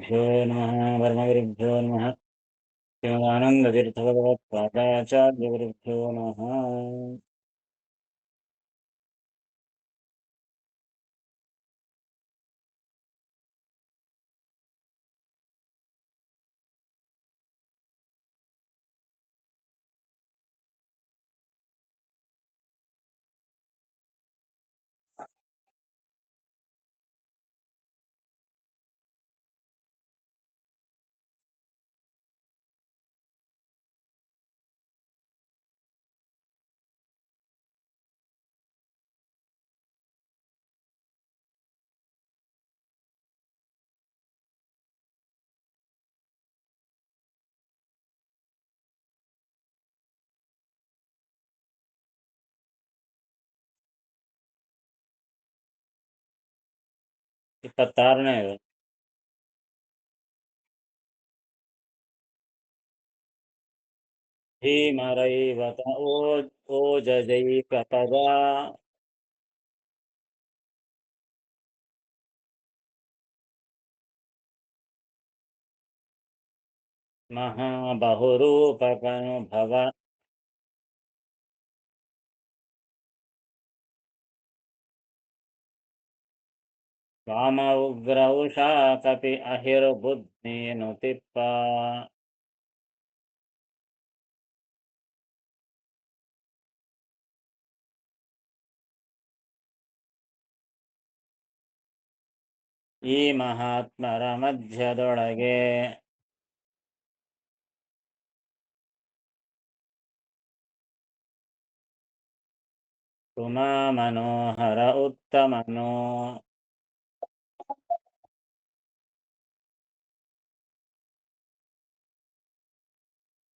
श्रीगुरुभ्यो नमः परमगुरुभ्यो नमः श्रीमदानन्दतीर्थभगवत्पादाचार्यगुरुभ्यो नमः। ಇಪ್ಪತ್ತಾರನೇದು ಭೀಮರೈವತ ಓಜಜೈಕಪದ ಮಹಾಬಹುರೂಪಕನುಭವ ವಾಮ ಉಗ್ರ ಉಷಾ ಕಪಿ ಅಹಿರ್ಬುದ್ನೇನು ತಿಪ್ಪ ಈ ಮಹಾತ್ಮರ ಮಧ್ಯದೊಳಗೆ ಉಮಾ ಮನೋಹರ ಉತ್ತಮನು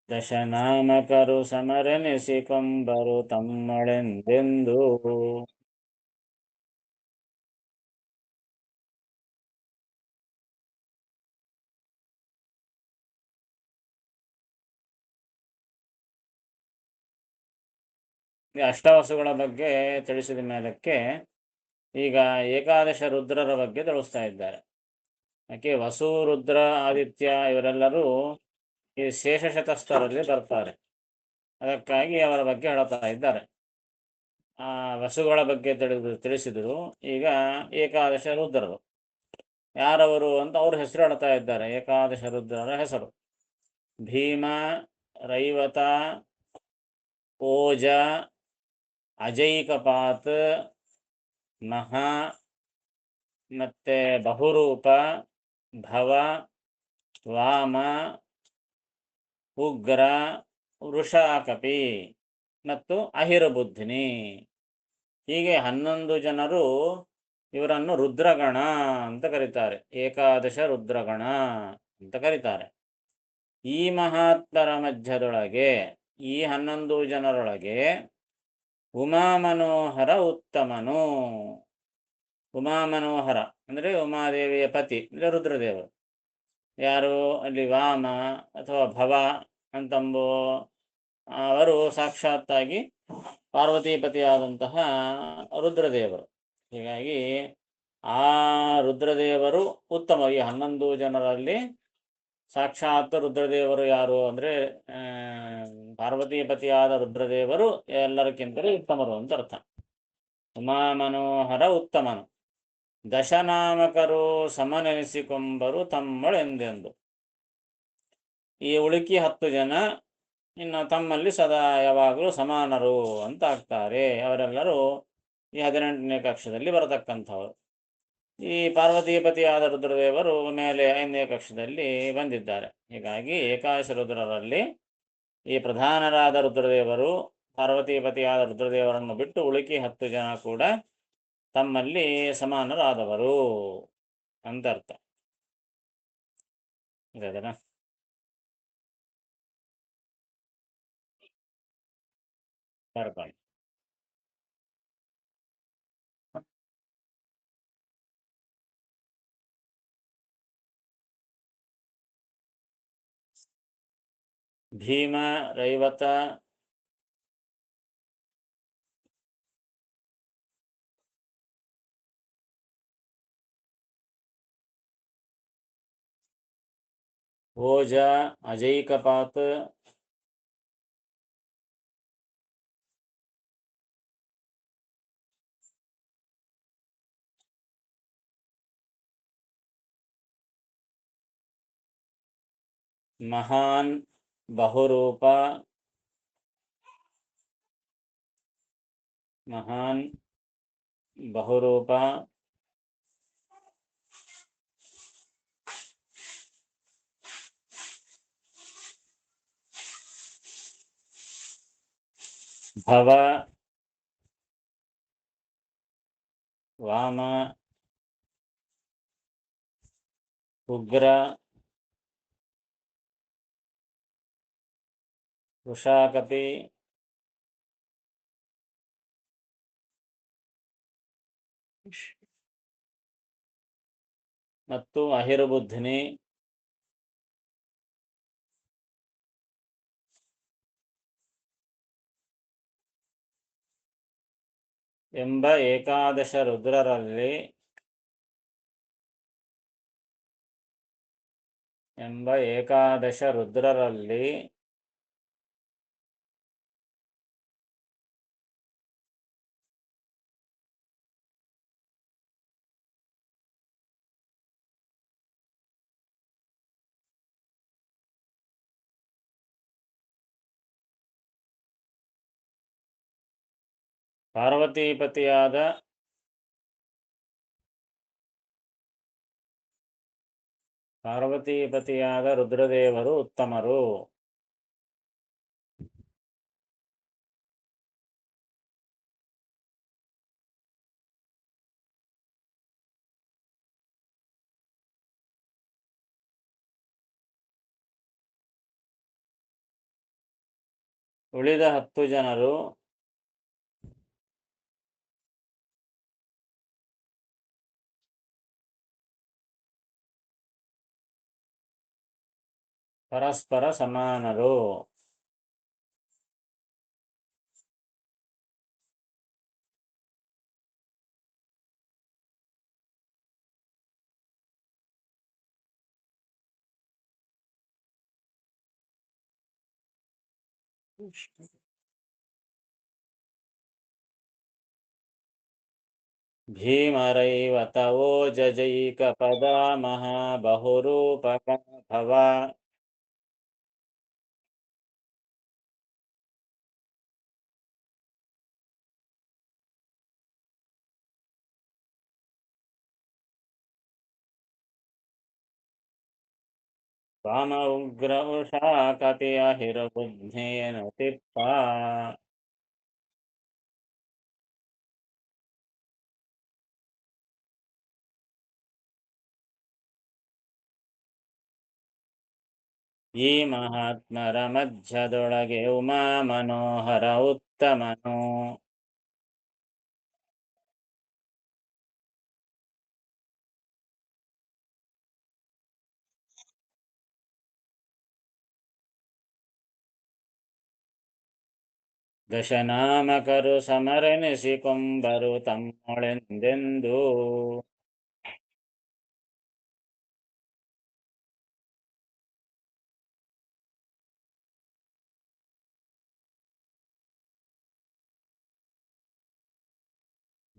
ದಶನಾಮಕರು ಸಮರೆನಿಸಿಕೊಂಬರು ತಮ್ಮಳೆಂದೆಂದು ಈ ಅಷ್ಟವಸುಗಳ ಬಗ್ಗೆ ತಿಳಿಸಿದ ಮೇಲಕ್ಕೆ ಈಗ ಏಕಾದಶ ರುದ್ರರ ಬಗ್ಗೆ ತಿಳಿಸ್ತಾ ಇದ್ದಾರೆ. ಯಾಕೆ ವಸು ರುದ್ರ ಆದಿತ್ಯ ಇವರೆಲ್ಲರೂ ಈ ಶೇಷಶತಸ್ಥರಲ್ಲಿ ಬರ್ತಾರೆ. ಅದಕ್ಕಾಗಿ ಅವರ ಬಗ್ಗೆ ಹೇಳ್ತಾ ಇದ್ದಾರೆ. ಆ ವಸುಗಳ ಬಗ್ಗೆ ತಿಳಿಸಿದರು. ಈಗ ಏಕಾದಶ ರುದ್ರರು ಯಾರವರು ಅಂತ ಅವ್ರ ಹೆಸರು ಹೇಳ್ತಾ ಇದ್ದಾರೆ. ಏಕಾದಶ ರುದ್ರರ ಹೆಸರು ಭೀಮ, ರೈವತ, ಓಜ, ಅಜೈಕಪಾತ್, ಮಹಾ, ಮತ್ತೆ ಬಹುರೂಪ, ಭವ, ವಾಮ, ಉಗ್ರ, ವೃಷಾಕಪಿ ಮತ್ತು ಅಹಿರಬುದ್ಧಿನಿ. ಹೀಗೆ 11 ಜನರು ಇವರನ್ನು ರುದ್ರಗಣ ಅಂತ ಕರೀತಾರೆ. ಏಕಾದಶ ರುದ್ರಗಣ ಅಂತ ಕರೀತಾರೆ. ಈ ಮಹಾತ್ಮರ ಮಧ್ಯದೊಳಗೆ ಈ 11 ಜನರೊಳಗೆ ಉಮಾ ಮನೋಹರ ಉತ್ತಮನು. ಉಮಾ ಮನೋಹರ ಅಂದರೆ ಉಮಾದೇವಿಯ ಪತಿ ಅಂದರೆ ರುದ್ರದೇವರು. ಯಾರು ಅಲ್ಲಿ ವಾಮ ಅಥವಾ ಭವ ಅಂತಂಬೋ ಅವರು ಸಾಕ್ಷಾತ್ತಾಗಿ ಪಾರ್ವತೀಪತಿಯಾದಂತಹ ರುದ್ರದೇವರು. ಹೀಗಾಗಿ ಆ ರುದ್ರದೇವರು ಉತ್ತಮ. ಈ 11 ಜನರಲ್ಲಿ ಸಾಕ್ಷಾತ್ ರುದ್ರದೇವರು ಯಾರು ಅಂದರೆ ಪಾರ್ವತೀಪತಿಯಾದ ರುದ್ರದೇವರು ಎಲ್ಲರಕ್ಕಿಂತಲೂ ಉತ್ತಮರು ಅಂತ ಅರ್ಥ. ಉಮಾ ಮನೋಹರ ಉತ್ತಮನು. ದಶನಾಮಕರು ಸಮನೆನಿಸಿಕೊಂಬರು ತಮ್ಮಳೆಂದೆಂದು. ಈ ಉಳುಕಿ 10 ಜನ ಇನ್ನು ತಮ್ಮಲ್ಲಿ ಸದಾ ಯಾವಾಗಲೂ ಸಮಾನರು ಅಂತ ಆಗ್ತಾರೆ. ಅವರೆಲ್ಲರೂ ಈ 18ನೇ ಕಕ್ಷದಲ್ಲಿ ಬರತಕ್ಕಂಥವರು. ಈ ಪಾರ್ವತೀಪತಿಯಾದ ರುದ್ರದೇವರು ಮೇಲೆ 5ನೇ ಕಕ್ಷದಲ್ಲಿ ಬಂದಿದ್ದಾರೆ. ಹೀಗಾಗಿ ಏಕಾದಶ ರುದ್ರರಲ್ಲಿ ಈ ಪ್ರಧಾನರಾದ ರುದ್ರದೇವರು ಪಾರ್ವತೀಪತಿಯಾದ ರುದ್ರದೇವರನ್ನು ಬಿಟ್ಟು ಉಳುಕಿ 10 ಜನ ಕೂಡ ತಮ್ಮಲ್ಲಿ ಸಮಾನರಾದವರು ಅಂತ ಅರ್ಥ. ಇದೆನಾ? ಬರ್ಕೊಳ್ಳಿ. ಭೀಮ, ರೈವತ, ಓಜ ಅಜೈಕಪಾತ್ ಮಹಾನ್ ಬಹುರೂಪ ಮಹಾನ್ ಬಹುರೂಪ ಭವ ವಾಮ ಉಗ್ರ ವೃಷಾಕಪಿ ಮತ್ತು ಅಹಿರ್ಬುದ್ಧಿನಿ ಎಂಬ ಏಕಾದಶ ರುದ್ರರಲ್ಲಿ ಪಾರ್ವತೀಪತಿಯಾದ ರುದ್ರದೇವರು ಉತ್ತಮರು. ಉಳಿದ 10 ಜನರು ಪರಸ್ಪರ ಸಮಾನರು. ಭೀಮರೈವತ ಓಜಜೈಕಪದ ಮಹಾಬಹುರೂಪಕ ಭವ ವಾಮ ಉಗ್ರ ಉಷಾಕಪಿ ಅಹಿರ್ಬುದ್ಧೇನ ತಿಪ್ಪ ಈ ಮಹಾತ್ಮರ ಮಧ್ಯದೊಳಗೆ ಉಮಾ ಮನೋಹರ ಉತ್ತಮನು. ದಶನಾಮಕರು ಸಮರೆನಿಸಿಕೊಂಬರು ತಮ್ಮೊಳೆಂದೆಂದು.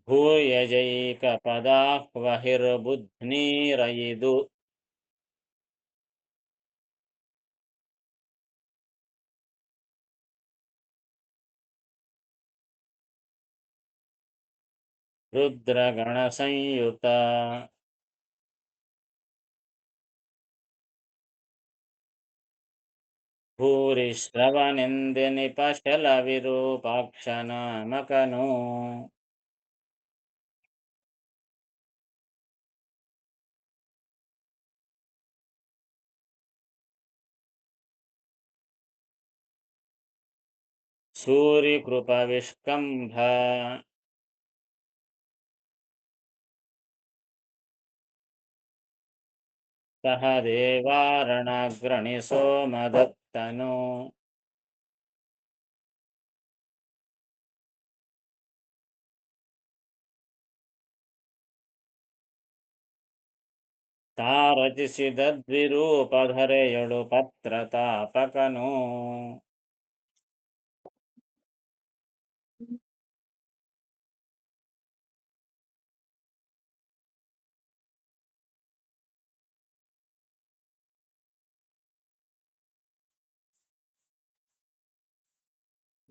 ಭೂಯಜೈಕಪದಾಹ್ವಹಿರ್ಬುಧ್ನೀರಯಿದು ರುದ್ರಗಣ ಸಂಯುತ ಭೂರಿಶ್ರವನೆಂದೆನಿಪಶಲ ವಿರೂಪಾಕ್ಷನಾಮಕನು. ಸೂರಿಕೃಪವಿಷ್ಕಂಭ ಸಹ ದೇವಾರಣಾಗ್ರಣಿ ಸೋಮದತ್ತನು. ತಾ ರಚಿಸಿದ ದ್ವಿರೂಪಧರೆಯೊಳು ಪತ್ರತಾಪಕನು.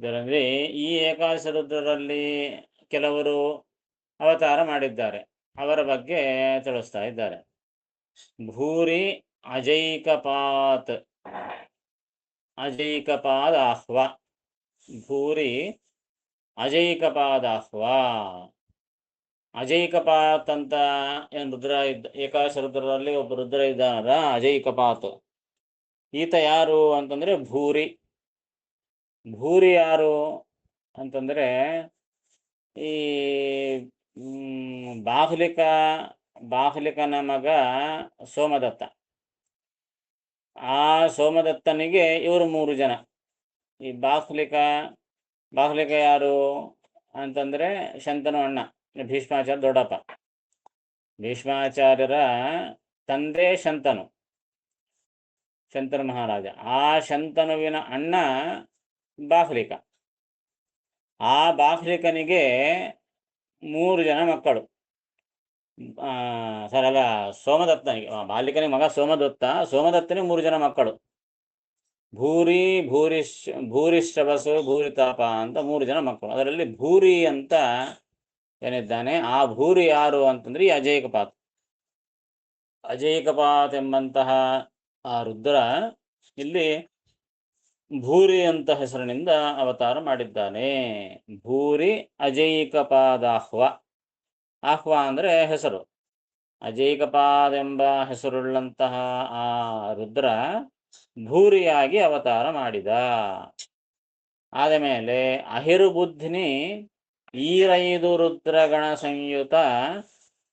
ಇದರಲ್ಲಿ ಈ ಏಕಾದಶ ರುದ್ರರಲ್ಲಿ ಕೆಲವರು ಅವತಾರ ಮಾಡಿದ್ದಾರೆ, ಅವರ ಬಗ್ಗೆ ತಿಳಿಸ್ತಾ ಇದ್ದಾರೆ. ಭೂರಿ ಅಜೈಕಪಾತ್ ಅಜೈಕಪಾದಾಹ್ವ. ಭೂರಿ ಅಜೈಕಪಾದಾಹ್ವ. ಅಜೈಕಪಾತ್ ಅಂತ ಏನು ರುದ್ರ ಏಕಾದಶ ರುದ್ರರಲ್ಲಿ ಒಬ್ಬ ರುದ್ರ ಇದ್ದಾನಲ್ಲ, ಅಜೈಕಪಾತ್. ಈತ ಯಾರು ಅಂತಂದ್ರೆ ಭೂರಿ. ಭೂರಿ ಯಾರು ಅಂತಂದ್ರೆ ಈ ಬಾಹ್ಲಿಕನ ಮಗ ಸೋಮದತ್ತ. ಆ ಸೋಮದತ್ತನಿಗೆ ಇವರು 3 ಜನ. ಈ ಬಾಹ್ಲಿಕ ಯಾರು ಅಂತಂದ್ರೆ ಶಂತನು ಅಣ್ಣ, ಭೀಷ್ಮಾಚಾರ್ಯ ದೊಡ್ಡಪ್ಪ. ಭೀಷ್ಮಾಚಾರ್ಯರ ತಂದೆ ಶಂತನು ಮಹಾರಾಜ. ಆ ಶಂತನುವಿನ ಅಣ್ಣ ಬಾಹ್ಲಿಕ. ಆ ಬಾಹ್ಲಿಕನಿಗೆ 3 ಜನ ಮಕ್ಕಳು. ಅಲ್ಲ, ಸೋಮದತ್ತನಿಗೆ, ಬಾಹ್ಲಿಕನಿಗೆ ಮಗ ಸೋಮದತ್ತನಿಗೆ 3 ಜನ ಮಕ್ಕಳು. ಭೂರಿಶ್ರವಸು ಭೂರಿತಾಪ ಅಂತ 3 ಜನ ಮಕ್ಕಳು. ಅದರಲ್ಲಿ ಭೂರಿ ಅಂತ ಏನಿದ್ದಾನೆ, ಆ ಭೂರಿ ಯಾರು ಅಂತಂದ್ರೆ ಈ ಅಜೈಕಪಾತ್. ಅಜೈಕಪಾತ್ ಎಂಬಂತಹ ಆ ರುದ್ರ ಇಲ್ಲಿ ಭೂರಿ ಅಂತ ಹೆಸರಿನಿಂದ ಅವತಾರ ಮಾಡಿದ್ದಾನೆ. ಭೂರಿ ಅಜೈಕಪಾದಾಹ್ವ. ಆಹ್ವ ಅಂದ್ರೆ ಹೆಸರು. ಅಜೈಕಪಾದ ಎಂಬ ಹೆಸರುಳ್ಳಂತಹ ಆ ರುದ್ರ ಭೂರಿಯಾಗಿ ಅವತಾರ ಮಾಡಿದ. ಆದ ಮೇಲೆ ಅಹಿರ್ಬುದ್ಧಿನಿ ಈರೈದು ರುದ್ರಗಣ ಸಂಯುತ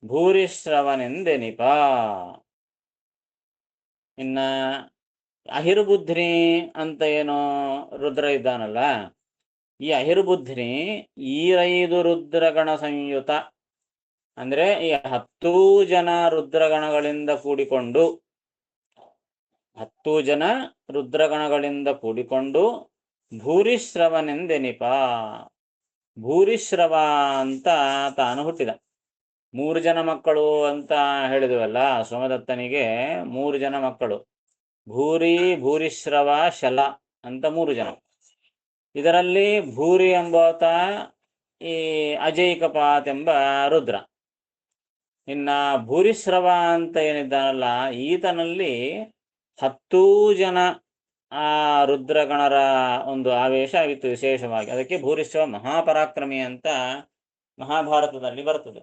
ಭೂರಿಶ್ರವನೆಂದೆನಿಪ. ಇನ್ನ ಅಹಿರ್ಬುದ್ಧಿನಿ ಅಂತ ಏನೋ ರುದ್ರ ಇದ್ದಾನಲ್ಲ, ಈ ಅಹಿರ್ಬುದ್ಧಿನಿ ಈರೈದು ರುದ್ರಗಣ ಸಂಯುತ ಅಂದ್ರೆ ಈ 10 ಜನ ರುದ್ರಗಣಗಳಿಂದ ಕೂಡಿಕೊಂಡು 10 ಜನ ರುದ್ರಗಣಗಳಿಂದ ಕೂಡಿಕೊಂಡು ಭೂರಿಶ್ರವನೆಂದೆನಿಪ. ಭೂರಿಶ್ರವ ಅಂತ ತಾನು ಹುಟ್ಟಿದ. 3 ಜನ ಮಕ್ಕಳು ಅಂತ ಹೇಳಿದ್ವಲ್ಲ, ಸೋಮದತ್ತನಿಗೆ 3 ಜನ ಮಕ್ಕಳು. ಭೂರಿ, ಭೂರಿಶ್ರವ, ಶಲ ಅಂತ 3 ಜನ. ಇದರಲ್ಲಿ ಭೂರಿ ಎಂಬಾತ ಈ ಅಜೈಕಪಾತ್ ಎಂಬ ರುದ್ರ. ಇನ್ನ ಭೂರಿಶ್ರವ ಅಂತ ಏನಿದ್ದಾನಲ್ಲ, ಈತನಲ್ಲಿ 10 ಜನ ಆ ರುದ್ರಗಣರ ಒಂದು ಆವೇಶ ಆಗಿತ್ತು ವಿಶೇಷವಾಗಿ. ಅದಕ್ಕೆ ಭೂರಿಶ್ರವ ಮಹಾಪರಾಕ್ರಮಿ ಅಂತ ಮಹಾಭಾರತದಲ್ಲಿ ಬರ್ತದೆ.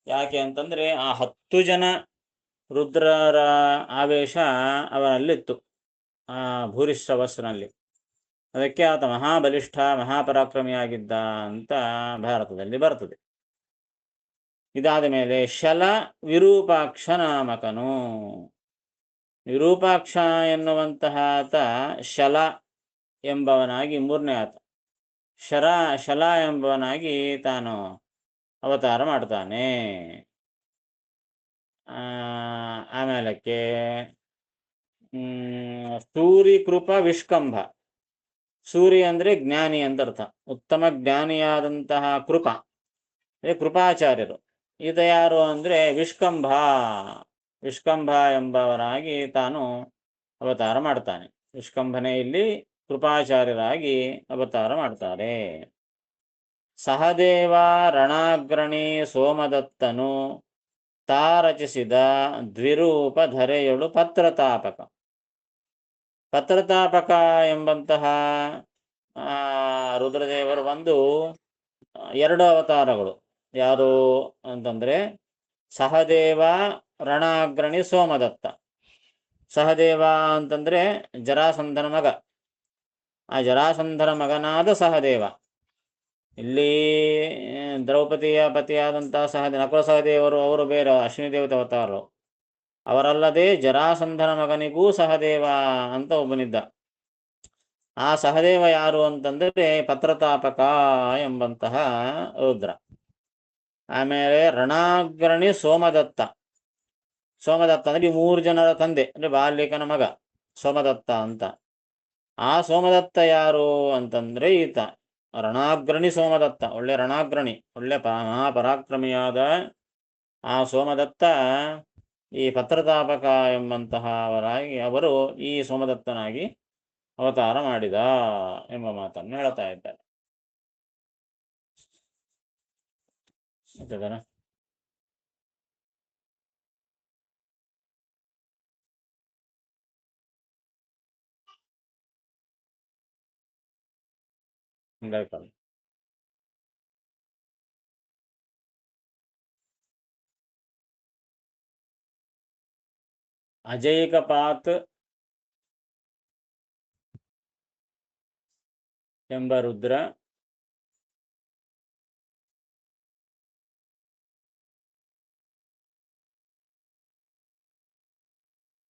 ಯಾಕೆ ಅಂತಂದ್ರೆ ಆ 10 ಜನ ರುದ್ರರ ಆವೇಶ ಅವನಲ್ಲಿತ್ತು, ಆ ಭೂರಿಶ್ರವಸ್ನಲ್ಲಿ. ಅದಕ್ಕೆ ಆತ ಮಹಾಬಲಿಷ್ಠ ಮಹಾಪರಾಕ್ರಮಿಯಾಗಿದ್ದ ಅಂತ ಭಾರತದಲ್ಲಿ ಬರ್ತದೆ. ಇದಾದ ಮೇಲೆ ಶಲ ವಿರೂಪಾಕ್ಷ ನಾಮಕನು. ವಿರೂಪಾಕ್ಷ ಎನ್ನುವಂತಹ ಆತ ಶಲ ಎಂಬವನಾಗಿ 3ನೇ ಆತ. ಶಲ ಎಂಬವನಾಗಿ ತಾನು ಅವತಾರ ಮಾಡ್ತಾನೆ. ಆಮೇಲಕ್ಕೆ ಸೂರಿ ಕೃಪ ವಿಷ್ಕಂಭ. ಸೂರಿ ಅಂದ್ರೆ ಜ್ಞಾನಿ ಅಂತ ಅರ್ಥ. ಉತ್ತಮ ಜ್ಞಾನಿಯಾದಂತಹ ಕೃಪಾಚಾರ್ಯರು. ಈತ ಯಾರು ಅಂದ್ರೆ ವಿಷ್ಕಂಭ ಎಂಬವರಾಗಿ ತಾನು ಅವತಾರ ಮಾಡ್ತಾನೆ. ವಿಷ್ಕಂಭನೇ ಇಲ್ಲಿ ಕೃಪಾಚಾರ್ಯರಾಗಿ ಅವತಾರ ಮಾಡ್ತಾರೆ. ಸಹದೇವ ರಣಾಗ್ರಣಿ ಸೋಮದತ್ತನು ತಾ ರಚಿಸಿದ ದ್ವಿರೂಪ ಧರೆಯೊಳು ಪತ್ರತಾಪಕ. ಪತ್ರತಾಪಕ ಎಂಬಂತಹ ರುದ್ರದೇವರು 2 ಅವತಾರಗಳು. ಯಾರು ಅಂತಂದ್ರೆ ಸಹದೇವ ರಣಾಗ್ರಣಿ ಸೋಮದತ್ತ. ಸಹದೇವ ಅಂತಂದ್ರೆ ಜರಾಸಂಧನ ಮಗ. ಆ ಜರಾಸಂಧನ ಮಗನಾದ ಸಹದೇವ. ಇಲ್ಲಿ ದ್ರೌಪದಿಯ ಪತಿಯಾದಂತಹ ನಕುಲ ಸಹದೇವರು ಅವರು ಬೇರೆ ಅಶ್ವಿನಿ ದೇವತೆ ಅವತಾರರು. ಅವರಲ್ಲದೆ ಜರಾಸಂಧನ ಮಗನಿಗೂ ಸಹದೇವ ಅಂತ ಒಬ್ಬನಿದ್ದ. ಆ ಸಹದೇವ ಯಾರು ಅಂತಂದ್ರೆ ಪತ್ರತಾಪಕ ಎಂಬಂತಹ ರುದ್ರ. ಆಮೇಲೆ ರಣಾಗ್ರಣಿ ಸೋಮದತ್ತ. ಸೋಮದತ್ತ ಅಂದ್ರೆ ಈ 3 ಜನರ ತಂದೆ ಅಂದ್ರೆ ಬಾಲ್ಯಕನ ಮಗ ಸೋಮದತ್ತ ಅಂತ. ಆ ಸೋಮದತ್ತ ಯಾರು ಅಂತಂದ್ರೆ ಈತ ರಣಾಗ್ರಣಿ ಸೋಮದತ್ತ, ಒಳ್ಳೆ ರಣಾಗ್ರಣಿ, ಒಳ್ಳೆ ಮಹಾಪರಾಕ್ರಮಿಯಾದ ಆ ಸೋಮದತ್ತ ಈ ಪತ್ರತಾಪಕ ಎಂಬಂತಹ ಅವರು ಈ ಸೋಮದತ್ತನಾಗಿ ಅವತಾರ ಮಾಡಿದ ಎಂಬ ಮಾತನ್ನು ಹೇಳ್ತಾ ಇದ್ದಾರೆ. ಆಯ್ತದನ? ಅಜೈಕಪಾತ್ ಎಂಬ ರುದ್ರ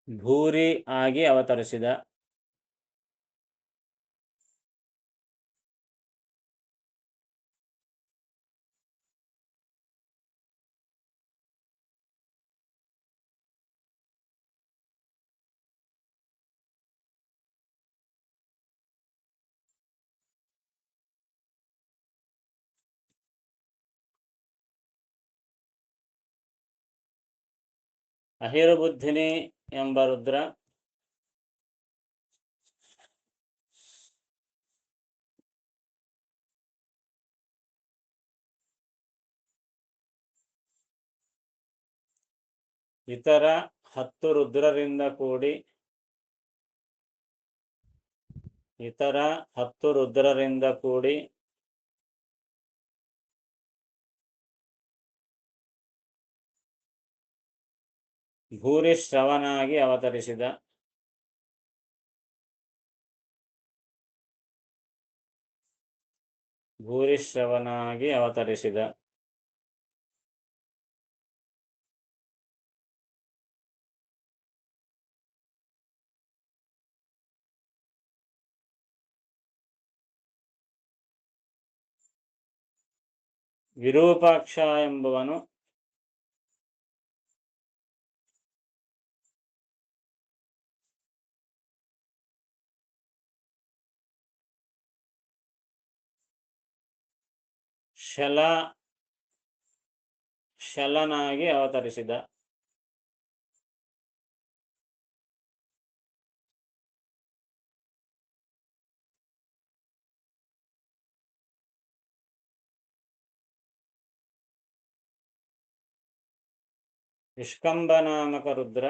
ಭೂರಿ ಆಗಿ ಅವತರಿಸಿದ. ಅಹಿರ್ಬುದ್ಧಿನಿ ಎಂಬ ರುದ್ರ ಇತರ 10 ರುದ್ರರಿಂದ ಕೂಡಿ ಭೂರಿಶ್ರವನಾಗಿ ಅವತರಿಸಿದ. ವಿರೂಪಾಕ್ಷ ಎಂಬುವನು ಶಲನಾಗಿ ಅವತರಿಸಿದ. ವಿಷ್ಕಂಭ ನಾಮಕ ರುದ್ರ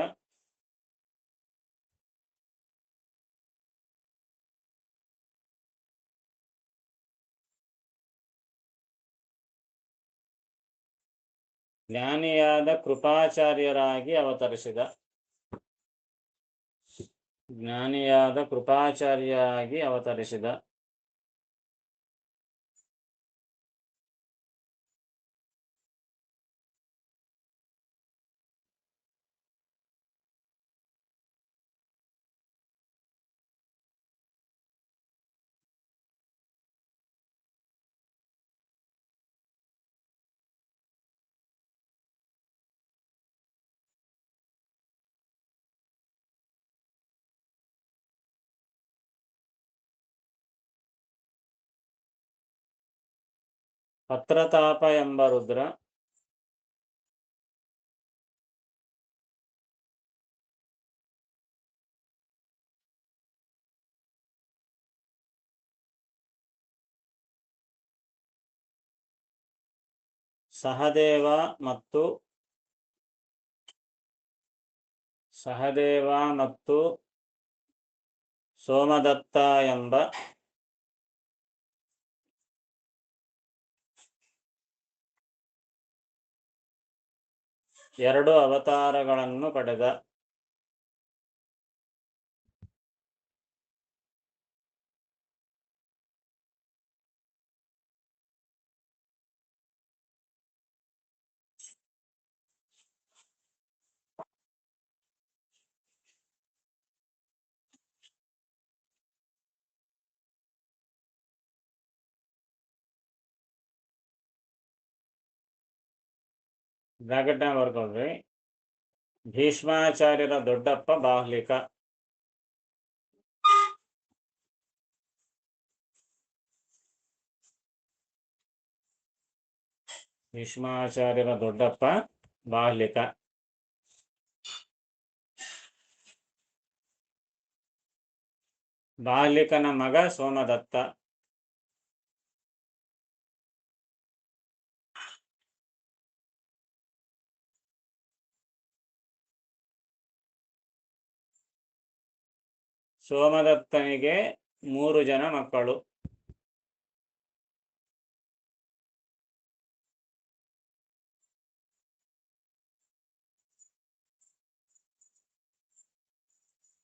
ಜ್ಞಾನಿಯಾದ ಕೃಪಾಚಾರ್ಯರಾಗಿ ಅವತರಿಸಿದ. ಪತ್ರತಾಪ ಎಂಬ ರುದ್ರ ಸಹದೇವ ಮತ್ತು ಸೋಮದತ್ತ ಎಂಬ 2 ಅವತಾರಗಳನ್ನು ಪಡೆದ. ಬ್ರಾಕೆಟ್ನಾಗ ಬರ್ಕೊಳ್ರಿ. ಭೀಷ್ಮಾಚಾರ್ಯರ ದೊಡ್ಡಪ್ಪ ಬಾಹ್ಲಿಕ. ಭೀಷ್ಮಾಚಾರ್ಯರ ದೊಡ್ಡಪ್ಪ ಬಾಹ್ಲಿಕ. ಬಾಹ್ಲಿಕನ ಮಗ ಸೋಮದತ್ತ. ಸೋಮದತ್ತನಿಗೆ 3 ಜನ ಮಕ್ಕಳು.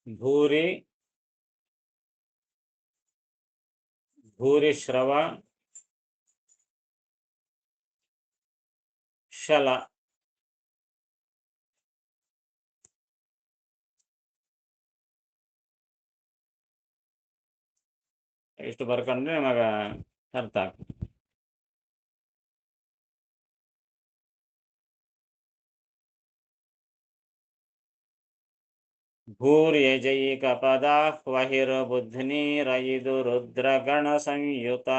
ಭೂರಿ, ಭೂರಿಶ್ರವ, ಶಲ. ಇಷ್ಟು ಬರ್ಕೊಂಡ್ರೆ ನಮಗ ಅರ್ಥ ಆಗ್ತದೆ. ಭೂರ್ಯಜೈಕಪದಾಹ್ವಹಿರ್ಬುಧ್ನೀರಯಿದು ರುದ್ರಗಣ ಸಂಯುತ.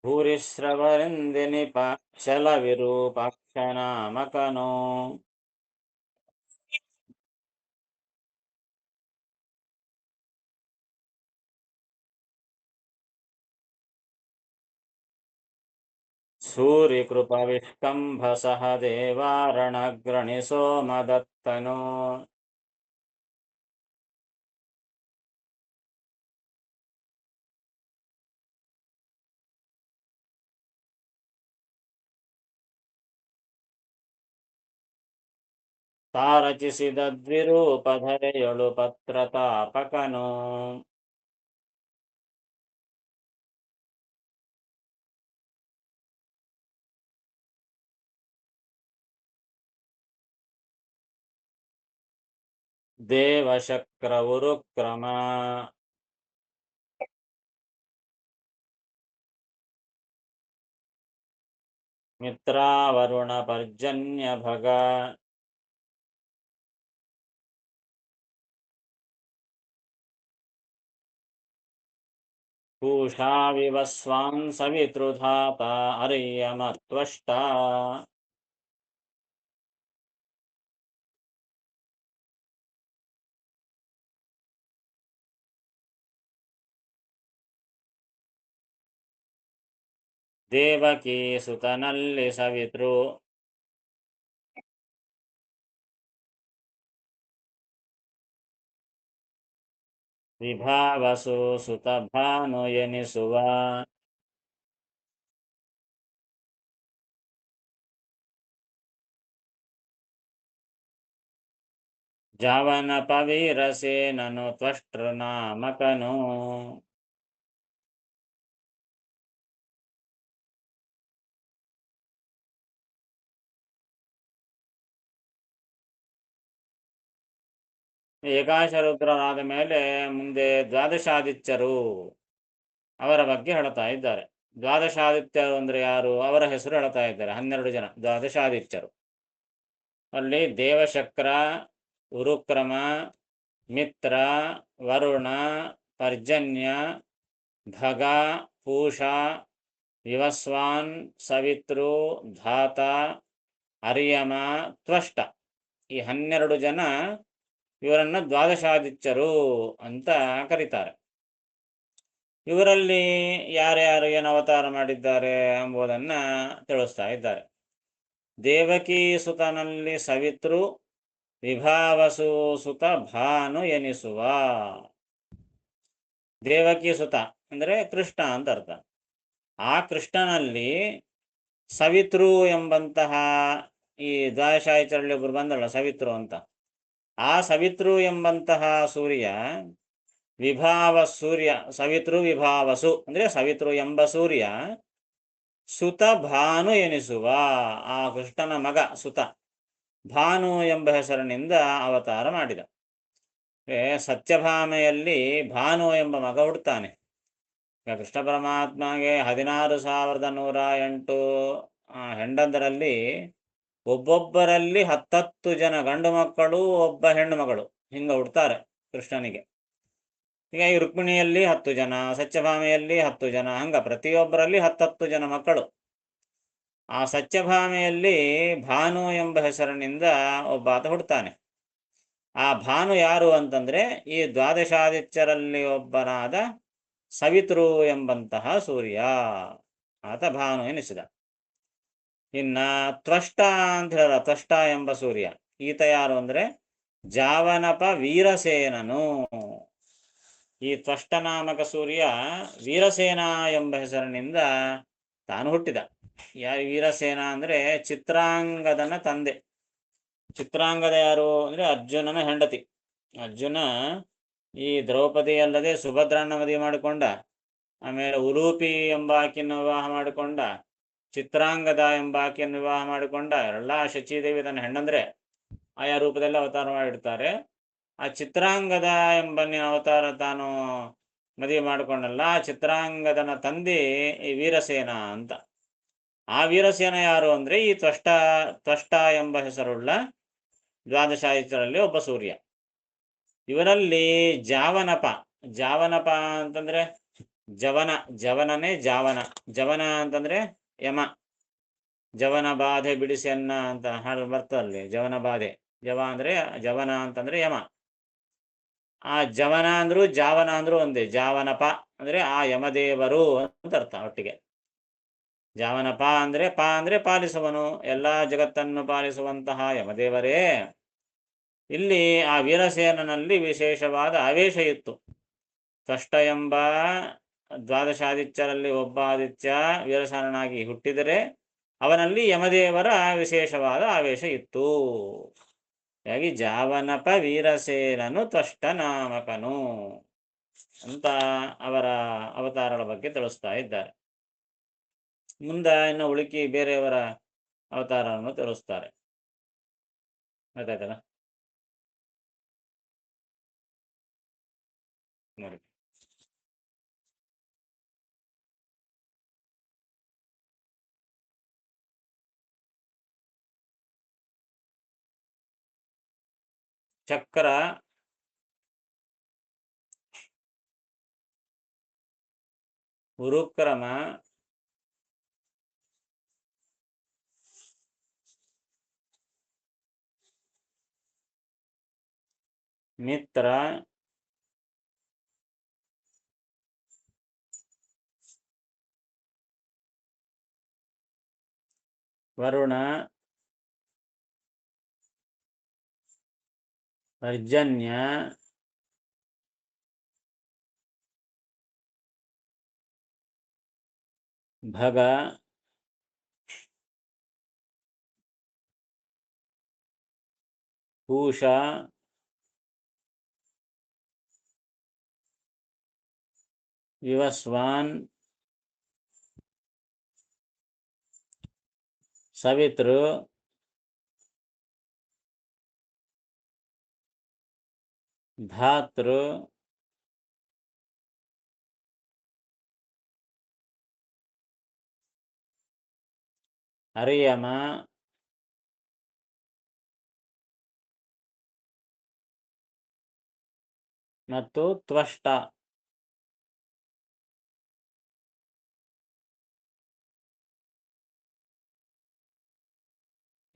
ಭೂರಿಶ್ರವರಿಂದಿನಿ ಶಲ ವಿರೂಪಾಕ್ಷನಾಮಕನೋ. ಸೂರ್ಯಕೃಪವಿಷ್ಕಂಭ ಸಹ ದೇವಾರಣಗ್ರಣಿ ಸೋಮದತ್ತನೋ. ತಾರಚಿಸಿದ ದ್ವಿರೂಪಧರೆಯೊಳು ಪತ್ರತಾಪಕನೋ. ದೇವಶಕ್ರ ಉರುಕ್ರಮ. ಮಿತ್ರಾವರುಣ ಪರ್ಜನ್ಯ ಭಗ. पूषा विवस्वान् सवितृधाता अर्यमत्वष्टा. ದೇವಕೀ ಸುತನಲ್ಲಿ ಸವಿತೃ. ವಿಭಾವಸು ಸುತ ಭಾನು ಎನಿಸುವ. ಜಾವನ ಪವೀರಸೇನನು ತ್ವಷ್ಟೃನಾಮಕನು. ಏಕಾಶರುದ್ರರಾದ ಮೇಲೆ ಮುಂದೆ ದ್ವಾದಶಾದಿತ್ಯರು ಅವರ ಬಗ್ಗೆ ಹೇಳ್ತಾ ಇದ್ದಾರೆ. ದ್ವಾದಶಾದಿತ್ಯರು ಅಂದ್ರೆ ಯಾರು? ಅವರ ಹೆಸರು ಹೇಳ್ತಾ ಇದ್ದಾರೆ. 12 ಜನ ದ್ವಾದಶಾದಿತ್ಯರು. ಅಲ್ಲಿ ದೇವಶಕ್ರ, ಉರುಕ್ರಮ, ಮಿತ್ರ, ವರುಣ, ಪರ್ಜನ್ಯ, ಭಗ, ಪೂಷ, ವಿವಸ್ವಾನ್, ಸವಿತೃ, ಧಾತ, ಅರ್ಯಮ, ತ್ವಷ್ಟ. ಈ 12 ಜನ ಇವರನ್ನ ದ್ವಾದಶಾದಿತ್ಯರು ಅಂತ ಕರೀತಾರೆ. ಇವರಲ್ಲಿ ಯಾರ್ಯಾರು ಏನು ಅವತಾರ ಮಾಡಿದ್ದಾರೆ ಎಂಬುದನ್ನ ತಿಳಿಸ್ತಾ ಇದ್ದಾರೆ. ದೇವಕೀ ಸುತನಲ್ಲಿ ಸವಿತೃ, ವಿಭಾವಸು ಸುತ ಭಾನು ಎನಿಸುವ. ದೇವಕಿ ಸುತ ಅಂದ್ರೆ ಕೃಷ್ಣ ಅಂತ ಅರ್ಥ. ಆ ಕೃಷ್ಣನಲ್ಲಿ ಸವಿತೃ ಎಂಬಂತಹ ಈ ದ್ವಾದಶಾದಿತ್ಯರಲ್ಲಿ ಒಬ್ರು ಬಂದಲ್ಲ ಸವಿತೃ ಅಂತ. ಆ ಸವಿತೃ ಎಂಬಂತಹ ಸೂರ್ಯ ವಿಭಾವ ಸೂರ್ಯ. ಸವಿತೃ ವಿಭಾವಸು ಅಂದ್ರೆ ಸವಿತೃ ಎಂಬ ಸೂರ್ಯ ಸುತ ಭಾನು ಎನಿಸುವ ಆ ಕೃಷ್ಣನ ಮಗ ಸುತ ಭಾನು ಎಂಬ ಹೆಸರಿನಿಂದ ಅವತಾರ ಮಾಡಿದ. ಸತ್ಯಭಾಮೆಯಲ್ಲಿ ಭಾನು ಎಂಬ ಮಗ ಹುಡ್ತಾನೆ. ಕೃಷ್ಣ ಪರಮಾತ್ಮಗೆ 16,108 ಹೆಂಡಂದರಲ್ಲಿ ಒಬ್ಬೊಬ್ಬರಲ್ಲಿ 10 ಜನ ಗಂಡು ಮಕ್ಕಳು, ಒಬ್ಬ ಹೆಣ್ಣು ಮಗಳು ಹಿಂಗ ಹುಡ್ತಾರೆ ಕೃಷ್ಣನಿಗೆ. ಈಗ ಈ ರುಕ್ಮಿಣಿಯಲ್ಲಿ 10 ಜನ, ಸತ್ಯಭಾಮೆಯಲ್ಲಿ 10 ಜನ, ಹಂಗ ಪ್ರತಿಯೊಬ್ಬರಲ್ಲಿ 10 ಜನ ಮಕ್ಕಳು. ಆ ಸತ್ಯಭಾಮೆಯಲ್ಲಿ ಭಾನು ಎಂಬ ಹೆಸರಿನಿಂದ ಒಬ್ಬಾತ ಹುಡ್ತಾನೆ. ಆ ಭಾನು ಯಾರು ಅಂತಂದ್ರೆ ಈ ದ್ವಾದಶಾದಿತ್ಯರಲ್ಲಿ ಒಬ್ಬನಾದ ಸವಿತೃ ಎಂಬಂತಹ ಸೂರ್ಯ, ಆತ ಭಾನು ಎನಿಸಿದ. ಇನ್ನ ತ್ವಷ್ಟ ಅಂತ ಹೇಳ, ತ್ವಷ್ಟ ಎಂಬ ಸೂರ್ಯ ಈತ ಯಾರು ಅಂದ್ರೆ ಜಾವನಪ ವೀರಸೇನನು. ಈ ತ್ವಷ್ಟ ನಾಮಕ ಸೂರ್ಯ ವೀರಸೇನ ಎಂಬ ಹೆಸರಿನಿಂದ ತಾನು ಹುಟ್ಟಿದ. ವೀರಸೇನ ಅಂದ್ರೆ ಚಿತ್ರಾಂಗದನ ತಂದೆ. ಚಿತ್ರಾಂಗದ ಯಾರು ಅಂದ್ರೆ ಅರ್ಜುನನ ಹೆಂಡತಿ. ಅರ್ಜುನ ಈ ದ್ರೌಪದಿ ಅಲ್ಲದೆ ಸುಭದ್ರನ ಮದುವೆ ಮಾಡಿಕೊಂಡ, ಆಮೇಲೆ ಉಲೂಪಿ ಎಂಬಾಕಿಯನ್ನು ವಿವಾಹ ಮಾಡಿಕೊಂಡ, ಚಿತ್ರಾಂಗದ ಎಂಬಾಕಿಯನ್ನು ವಿವಾಹ ಮಾಡಿಕೊಂಡ. ಎಲ್ಲ ಶಚೀದೇವಿ ತನ್ನ ಹೆಣ್ಣಂದ್ರೆ ಆಯಾ ರೂಪದಲ್ಲಿ ಅವತಾರ ಮಾಡಿರ್ತಾರೆ. ಆ ಚಿತ್ರಾಂಗದ ಎಂಬನ್ನಿನ ಅವತಾರ ತಾನು ಮದುವೆ ಮಾಡಿಕೊಂಡಲ್ಲ, ಆ ಚಿತ್ರಾಂಗದನ ತಂದೆ ಈ ವೀರಸೇನ ಅಂತ. ಆ ವೀರಸೇನ ಯಾರು ಅಂದ್ರೆ ಈ ತ್ವಷ್ಟ ಎಂಬ ಹೆಸರುಳ್ಳ ದ್ವಾದಶಾದಿತ್ಯರಲ್ಲಿ ಒಬ್ಬ ಸೂರ್ಯ. ಇವರಲ್ಲಿ ಜಾವನಪ ಅಂತಂದ್ರೆ ಜವನನೇ ಜವನ ಅಂತಂದ್ರೆ ಯಮ. ಜವನ ಬಾಧೆ ಬಿಡಿಸಿ ಅನ್ನ ಅಂತ ಹಾಡು ಬರ್ತಲ್ಲಿ. ಜವನ ಬಾಧೆ, ಜವನ ಅಂತಂದ್ರೆ ಯಮ. ಆ ಜವನ ಅಂದ್ರು ಜಾವನ ಅಂದ್ರು ಒಂದೇ. ಜಾವನಪ ಅಂದ್ರೆ ಆ ಯಮದೇವರು ಅಂತ ಅರ್ಥ ಒಟ್ಟಿಗೆ. ಜಾವನಪ ಅಂದ್ರೆ ಪಾಲಿಸುವನು, ಎಲ್ಲಾ ಜಗತ್ತನ್ನು ಪಾಲಿಸುವಂತಹ ಯಮದೇವರೇ. ಇಲ್ಲಿ ಆ ವೀರಸೇನಲ್ಲಿ ವಿಶೇಷವಾದ ಆವೇಶ ಇತ್ತು. ತ್ವಷ್ಟ ಎಂಬ ದ್ವಾದಶಾದಿತ್ಯರಲ್ಲಿ ಒಬ್ಬ ಆದಿತ್ಯ ವೀರಸೇನನಾಗಿ ಹುಟ್ಟಿದರೆ ಅವನಲ್ಲಿ ಯಮದೇವರ ವಿಶೇಷವಾದ ಆವೇಶ ಇತ್ತು. ಹಾಗಾಗಿ ಜಾವನಪ ವೀರಸೇನನು ತ್ವಷ್ಟ ನಾಮಕನು ಅಂತ ಅವರ ಅವತಾರಗಳ ಬಗ್ಗೆ ತಿಳಿಸ್ತಾ ಇದ್ದಾರೆ. ಮುಂದೆ ಇನ್ನು ಉಳುಕಿ ಬೇರೆಯವರ ಅವತಾರವನ್ನು ತಿಳಿಸ್ತಾರೆ. ಗೊತ್ತಾಯ್ತಲ್ಲ ನೋಡಿ. ಚಕ್ರ, ಉರುಕ್ರಮ, ಮಿತ್ರ, ವರುಣ, ಪರ್ಜನ್ಯ, ಭಗ, ಕೂಶ, ವಿವಸ್ವಾನ್, ಸವಿತೃ, ಧಾತೃ, ಅರಿಯಮ, ಮತ್ತು ತ್ವಷ್ಟ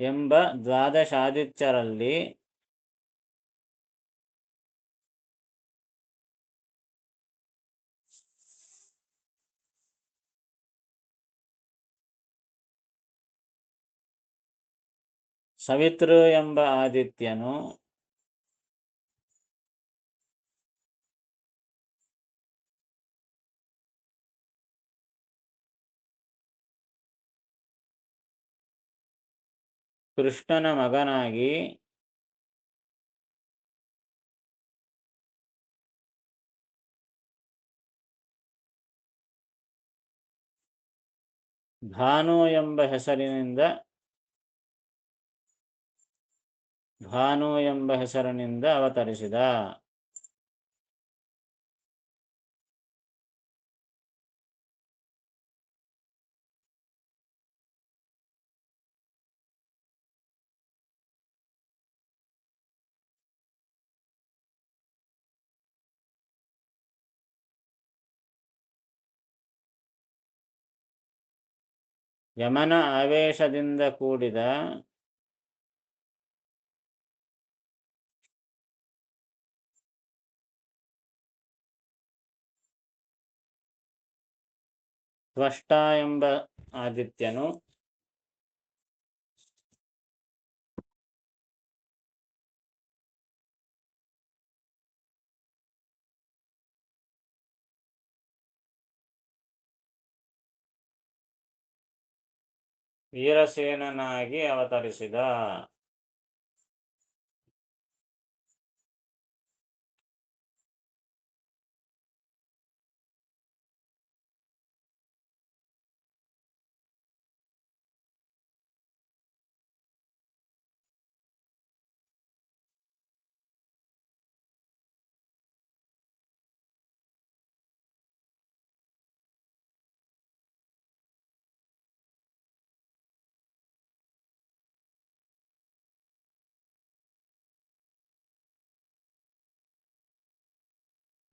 ಎಂಬ ದ್ವಾದಶಾದಿತ್ಯರಲ್ಲಿ ಸವಿತೃ ಎಂಬ ಆದಿತ್ಯನು ಕೃಷ್ಣನ ಮಗನಾಗಿ ಭಾನು ಎಂಬ ಹೆಸರಿನಿಂದ ಅವತರಿಸಿದ. ಯಮನ ಆವೇಶದಿಂದ ಕೂಡಿದ ತ್ವಷ್ಟ ಎಂಬ ಆದಿತ್ಯನು ವೀರಸೇನನಾಗಿ ಅವತರಿಸಿದ.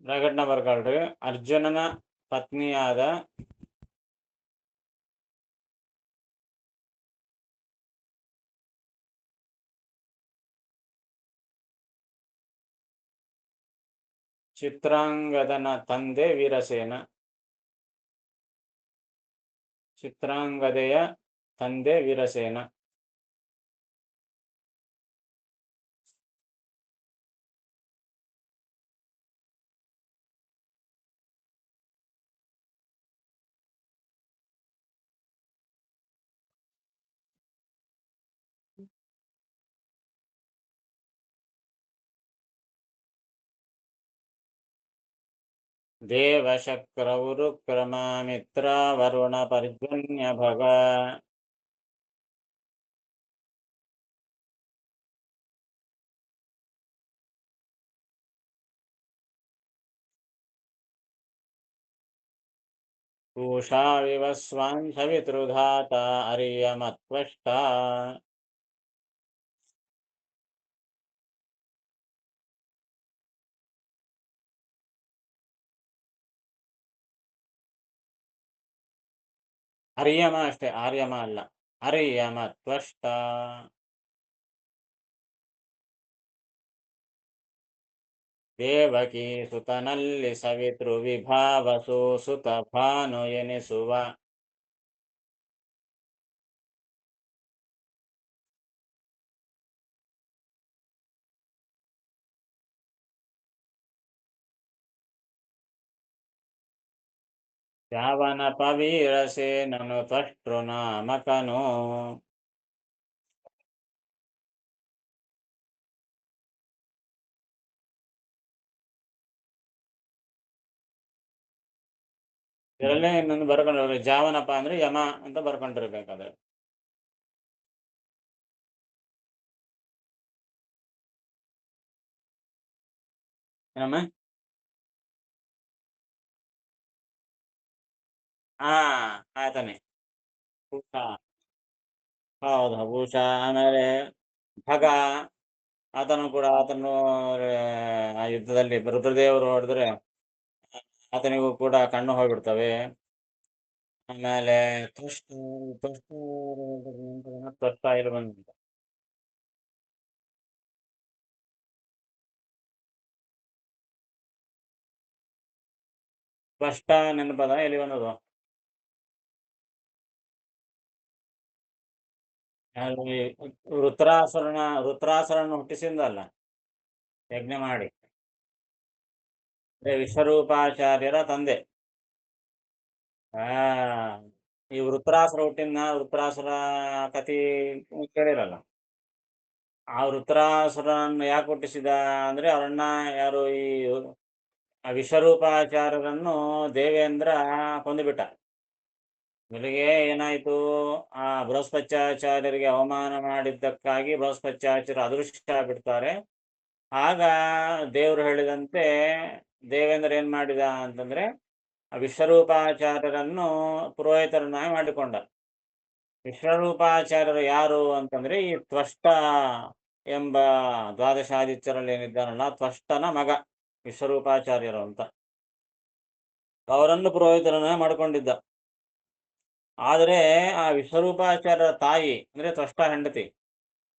ಬ್ರಾಕೆಟ್ನ ಬರ್ಕೊಳ್ರಿ. ಅರ್ಜುನನ ಪತ್ನಿಯಾದ ಚಿತ್ರಾಂಗದನ ತಂದೆ ವೀರಸೇನ. ಚಿತ್ರಾಂಗದೆಯ ತಂದೆ ವೀರಸೇನ. ದೇವಶಕ್ರೌರು ಕ್ರಮಮಿತ್ರ ವರುಣ ಪರ್ಜನ್ಯ ಭಗ. पूषा विवस्वान् सवितृधाता अर्यमत्वष्टा. ಅರ್ಯಮ ಅಷ್ಟೇ, ಆರ್ಯಮ ಅಲ್ಲ. ಅರ್ಯಮತ್ವಷ್ಟ. ದೇವಕಿ ಸುತನಲ್ಲಿ ಸವಿತೃ ವಿಭಾವಸು ಸುತ ಭಾನು ಎನಿಸುವ. ಯಾವನ ಪವೀರಸೇನನು ತ್ವಷ್ಟೃ ನಾಮಕನು. ಇದರಲ್ಲೇ ಇನ್ನೊಂದು ಬರ್ಕೊಂಡಿರ್ಬೇಕು. ಜಾವನಪ ಅಂದ್ರೆ ಯಮ ಅಂತ ಬರ್ಕೊಂಡಿರ್ಬೇಕಾದ್ರೆ. ಏನಮ್ಮ? ಆತನೇ ಭೂಷ. ಹೌದು, ಭೂಷ. ಆಮೇಲೆ ಭಗ, ಆತನು ಕೂಡ ಆತನು ಆ ಯುದ್ಧದಲ್ಲಿ ರುದ್ರದೇವರು ಹೊಡೆದ್ರೆ ಆತನಿಗೂ ಕೂಡ ಕಣ್ಣು ಹೋಗ್ಬಿಡ್ತವೆ. ಆಮೇಲೆ ತ್ವಷ್ಟ ಇಲ್ಲಿ ಬಂದ ತ್ವಷ್ಟ ನೆನಪದ ಎಲ್ಲಿ ಬಂದದು? ವೃತ್ರಾಸುರನ ಹುಟ್ಟಿಸಿಂದಲ್ಲ, ಯಜ್ಞ ಮಾಡಿ. ವಿಶ್ವರೂಪಾಚಾರ್ಯರ ತಂದೆ. ಈ ವೃತ್ರಾಸುರ ಹುಟ್ಟಿನ ವೃತ್ರಾಸುರ ಕಥೆ ಕೇಳಿರಲ್ಲ. ಆ ವೃತ್ರಾಸುರನ್ನು ಯಾಕೆ ಹುಟ್ಟಿಸಿದ ಅಂದ್ರೆ ಅವರನ್ನ ಯಾರು ಈ ವಿಶ್ವರೂಪಾಚಾರ್ಯರನ್ನು ದೇವೇಂದ್ರ ಕೊಂದುಬಿಟ್ಟ. ಬೆಳಿಗ್ಗೆ ಏನಾಯ್ತು, ಆ ಬೃಹಸ್ಪತ್ಯಾಚಾರ್ಯರಿಗೆ ಅವಮಾನ ಮಾಡಿದ್ದಕ್ಕಾಗಿ ಬೃಹಸ್ಪತ್ಯಾಚಾರ್ಯರು ಅದೃಷ್ಟ ಬಿಡ್ತಾರೆ. ಆಗ ದೇವರು ಹೇಳಿದಂತೆ ದೇವೇಂದ್ರ ಏನ್ ಮಾಡಿದ ಅಂತಂದ್ರೆ ವಿಶ್ವರೂಪಾಚಾರ್ಯರನ್ನು ಪುರೋಹಿತರನ್ನಾಗಿ ಮಾಡಿಕೊಂಡ. ವಿಶ್ವರೂಪಾಚಾರ್ಯರು ಯಾರು ಅಂತಂದ್ರೆ ಈ ತ್ವಷ್ಟ ಎಂಬ ದ್ವಾದಶಾದಿತ್ಯರಲ್ಲಿ ಏನಿದ್ದಾನಲ್ಲ ತ್ವಷ್ಟನ ಮಗ ವಿಶ್ವರೂಪಾಚಾರ್ಯರು ಅಂತ, ಅವರನ್ನು ಪುರೋಹಿತರನ್ನಾಗಿ ಮಾಡಿಕೊಂಡಿದ್ದ. ಆದರೆ ಆ ವಿಶ್ವರೂಪಾಚಾರ್ಯರ ತಾಯಿ ಅಂದ್ರೆ ತ್ವಷ್ಟ ಹೆಂಡತಿ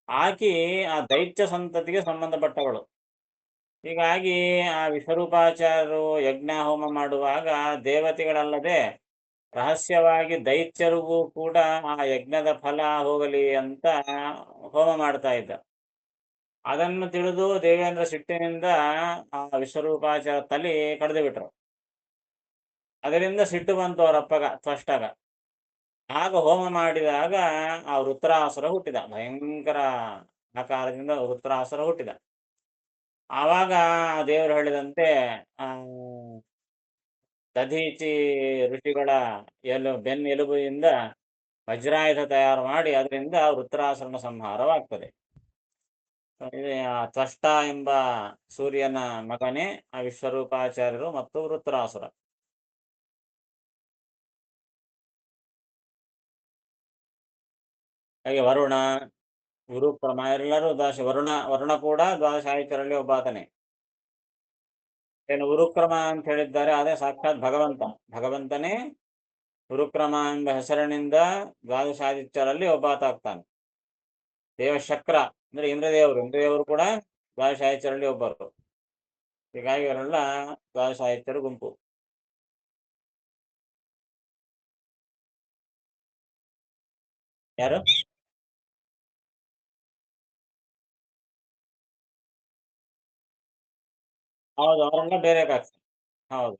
ಆಕಿ ಆ ದೈತ್ಯ ಸಂತತಿಗೆ ಸಂಬಂಧಪಟ್ಟವಳು. ಹೀಗಾಗಿ ಆ ವಿಶ್ವರೂಪಾಚಾರ್ಯರು ಯಜ್ಞ ಹೋಮ ಮಾಡುವಾಗ ದೇವತೆಗಳಲ್ಲದೆ ರಹಸ್ಯವಾಗಿ ದೈತ್ಯರಿಗೂ ಕೂಡ ಆ ಯಜ್ಞದ ಫಲ ಹೋಗಲಿ ಅಂತ ಹೋಮ ಮಾಡ್ತಾ ಇದ್ದ. ಅದನ್ನು ತಿಳಿದು ದೇವೇಂದ್ರ ಸಿಟ್ಟಿನಿಂದ ಆ ವಿಶ್ವರೂಪಾಚಾರ್ಯ ತಲೆ ಕಡ್ದು ಬಿಟ್ರು. ಅದರಿಂದ ಸಿಟ್ಟು ಬಂತು ಅವರಪ್ಪಗ ತ್ವಷ್ಟಗ. ಆಗ ಹೋಮ ಮಾಡಿದಾಗ ಆ ವೃತ್ರಾಸುರ ಹುಟ್ಟಿದ, ಭಯಂಕರ ಆಕಾರದಿಂದ ವೃತ್ರಾಸುರ ಹುಟ್ಟಿದ. ಆವಾಗ ದೇವರು ಹೇಳಿದಂತೆ ಆ ದಧೀಚಿ ಋಷಿಗಳ ಬೆನ್ನೆಲುಬುಯಿಂದ ವಜ್ರಾಯುಧ ತಯಾರು ಮಾಡಿ ಅದರಿಂದ ವೃತ್ರಾಸುರನ ಸಂಹಾರವಾಗ್ತದೆ. ಆ ತ್ವಷ್ಟ ಎಂಬ ಸೂರ್ಯನ ಮಗನೇ ಆ ವಿಶ್ವರೂಪಾಚಾರ್ಯರು ಮತ್ತು ವೃತ್ರಾಸುರ. ಹಾಗೆ ವರುಣ, ಗುರುಕ್ರಮ ಎಲ್ಲರೂ ವರುಣ ಕೂಡ ದ್ವಾದಶಾಹಿತ್ಯರಲ್ಲಿ ಒಬ್ಬಾತನೇ. ಏನು ಗುರುಕ್ರಮ ಅಂತ ಹೇಳಿದ್ದಾರೆ, ಅದೇ ಸಾಕ್ಷಾತ್ ಭಗವಂತನೇ ಗುರುಕ್ರಮ ಎಂಬ ಹೆಸರಿನಿಂದ ದ್ವಾದಶಾದಿತ್ಯರಲ್ಲಿ ಒಬ್ಬಾತ ಆಗ್ತಾನೆ. ದೇವಶಕ್ರ ಅಂದ್ರೆ ಇಂದ್ರದೇವರು ಕೂಡ ದ್ವಾದಶಾಹಿತ್ಯರಲ್ಲಿ ಒಬ್ಬರು. ಹೀಗಾಗಿ ಇವರೆಲ್ಲ ದ್ವಾದಶಾಹಿತ್ಯರು ಗುಂಪು. ಯಾರು? ಹೌದು, ಅವರೆಲ್ಲ ಬೇರೆ ಕಾಕ್ಸ್. ಹೌದು.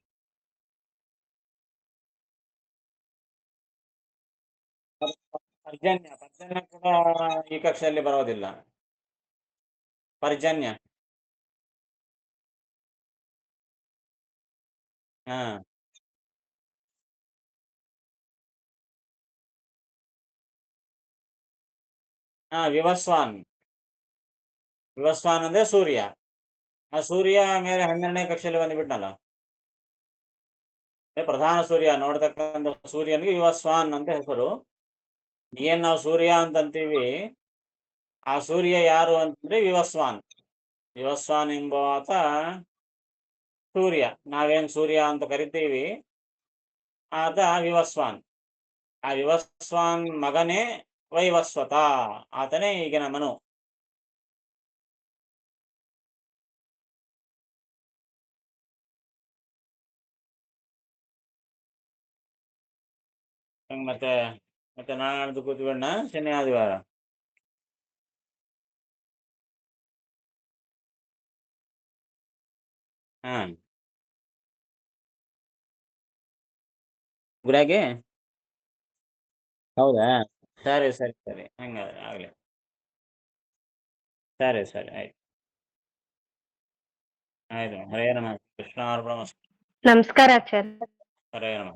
ಪರ್ಜನ್ಯ ಕೂಡ ಈ ಕಕ್ಷೆಯಲ್ಲಿ ಬರೋದಿಲ್ಲ. ಪರ್ಜನ್ಯ ಹಾ ವಿವಸ್ವಾನ್ ಅಂದ್ರೆ ಸೂರ್ಯ. ಆ ಸೂರ್ಯ ಮೇಲೆ 12ನೇ ಕಕ್ಷೆಯಲ್ಲಿ ಬಂದ್ಬಿಟ್ನಲ್ಲ, ಪ್ರಧಾನ ಸೂರ್ಯ ನೋಡ್ತಕ್ಕಂಥ ಸೂರ್ಯನಿಗೆ ವಿವಸ್ವಾನ್ ಅಂತ ಹೆಸರು. ಏನ್ ನಾವು ಸೂರ್ಯ ಅಂತಂತೀವಿ, ಆ ಸೂರ್ಯ ಯಾರು ಅಂತಂದ್ರೆ ವಿವಸ್ವಾನ್ ಎಂಬಾತ ಸೂರ್ಯ. ನಾವೇನ್ ಸೂರ್ಯ ಅಂತ ಕರಿತೀವಿ, ಆತ ವಿವಸ್ವಾನ್. ಆ ವಿವಸ್ವಾನ್ ಮಗನೇ ವೈವಸ್ವತ, ಆತನೇ ಈಗಿನ ಮನು. ಮತ್ತೆ ಮತ್ತೆ ನಾಡ್ದು ಕೂತ್ಬಿಡೋಣ, ಶನಿ ಆದಿವಾರ. ಹಾ ಗುರಾಗೆ. ಹೌದಾ? ಸರಿ ಸರಿ ಸರಿ, ಹಂಗಾದ್ರೆ ಆಗ್ಲಿ. ಸರಿ ಸರಿ, ಆಯ್ತು ಆಯ್ತು. ಹರೇ ನಮಃ. ಕೃಷ್ಣಾರ್ಪಣಮಸ್ತು. ನಮಸ್ಕಾರ ಆಚಾರ್ಯ. ಹರೇ ನಮಃ.